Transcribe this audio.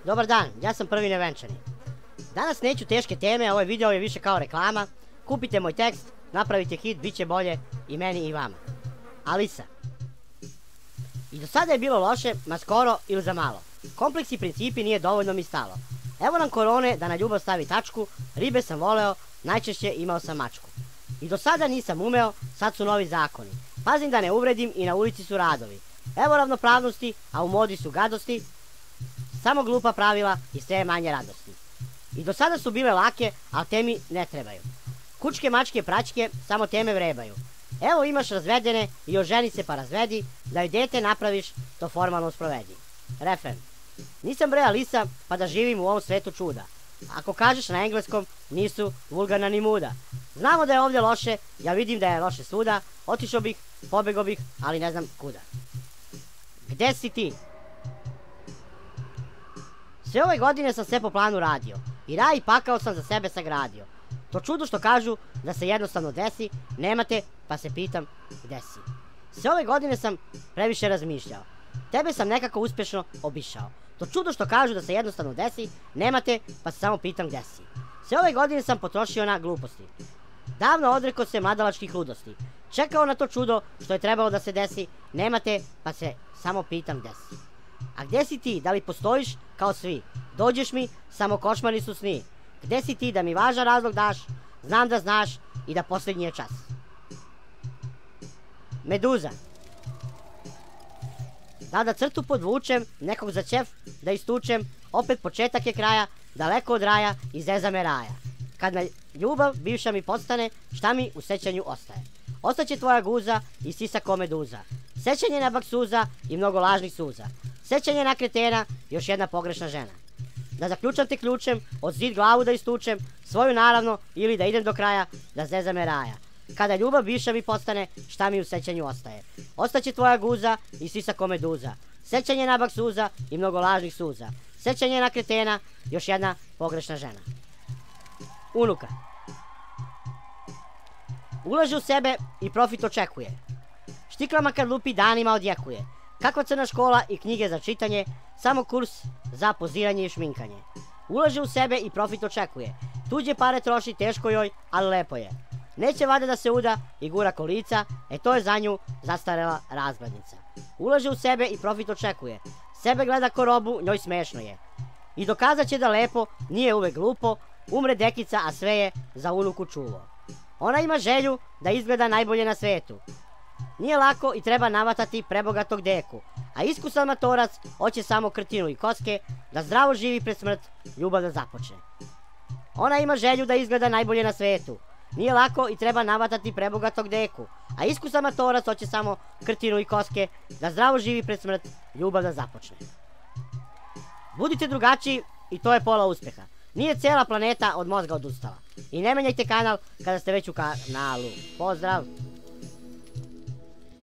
Dobar dan, ja sam prvi nevenčani. Danas neću teške teme, ovaj video je više kao reklama. Kupite moj tekst, napravite hit, bit će bolje i meni i vama. Alisa. I do sada je bilo loše, ma skoro ili za malo. Kompleksi principi nije dovoljno mi stalo. Evo nam korone da na ljubav stavi tačku, ribe sam voleo, najčešće imao sam mačku. I do sada nisam umeo, sad su novi zakoni. Pazim da ne uvredim i na ulici su radovi. Evo ravnopravnosti, a u modi su gadosti. Samo glupa pravila i sve manje radosti. I do sada su bile lake, a temi ne trebaju. Kučke, mačke, praćke, samo teme vrebaju. Evo imaš razvedene i oženi se pa razvedi, da joj dete napraviš, to formalno sprovedi. Refren. Nisam bre Alisa, pa da živim u ovom svetu čuda. Ako kažeš na engleskom, nisu vulgarna ni muda. Znamo da je ovdje loše, ja vidim da je loše svuda. Otišao bih, pobegao bih, ali ne znam kuda. Gde si ti? Sve ove godine sam sve po planu radio. I raj i pakao sam za sebe sagradio. To čudo što kažu da se jednostavno desi, nemate, pa se pitam gde si. Sve ove godine sam previše razmišljao. Tebe sam nekako uspješno obišao. To čudo što kažu da se jednostavno desi, nemate, pa se samo pitam gde si. Sve ove godine sam potrošio na gluposti. Davno odrekao se mladalačkih ludosti. Čekao na to čudo što je trebalo da se desi, nemate, pa se samo pitam gde si. A gde si ti, da li postojiš kao svi? Dođeš mi, samo košmari su sni. Gde si ti da mi važan razlog daš? Znam da znaš i da posljednji je čas. Meduza. Da crtu podvučem, nekog za ćef da istučem, opet početak je kraja, daleko od raja i zeza me raja. Kad me ljubav bivša mi postane, šta mi u sećanju ostaje? Ostaće tvoja guza i sisa ko meduza. Sećanje na baksuza i mnogo lažnih suza. Sećanje na kretena, još jedna pogrešna žena. Da zaključam te ključem, od zid glavu da istučem, svoju naravno, ili da idem do kraja, da zeza me raja. Kada ljubav bivša mi postane, šta mi u sećanju ostaje? Ostaće tvoja guza i sisa ko meduza. Sećanje na baksuza i mnogo lažnih suza. Sećanje na kretena, još jedna pogrešna žena. Unuka. Ulaže u sebe i profit očekuje. Štiklama kad lupi danima odjekuje. Kakva crna škola i knjige za čitanje, samo kurs za poziranje i šminkanje. Ulaže u sebe i profit očekuje. Tuđe pare troši, teško joj, ali lepo je. Neće vada da se uda i gura kolica, to je za nju zastarela razglednica. Ulaže u sebe i profit očekuje. Sebe gleda ko robu, njoj smešno je. I dokazat će da lepo, nije uvek glupo, umre dekica, a sve je za unuku čulo. Ona ima želju da izgleda najbolje na svetu. Nije lako i treba navatati prebogatog deku, a iskusan matorac hoće samo krtinu i koske, da zdravo živi pred smrt, ljubav da započne. Ona ima želju da izgleda najbolje na svetu. Nije lako i treba navatati prebogatog deku, a iskusan matorac hoće samo krtinu i koske, da zdravo živi pred smrt, ljubav da započne. Budite drugačiji i to je pola uspeha. Nije cijela planeta od mozga odustala. I ne menjajte kanal kada ste već u kanalu. Pozdrav!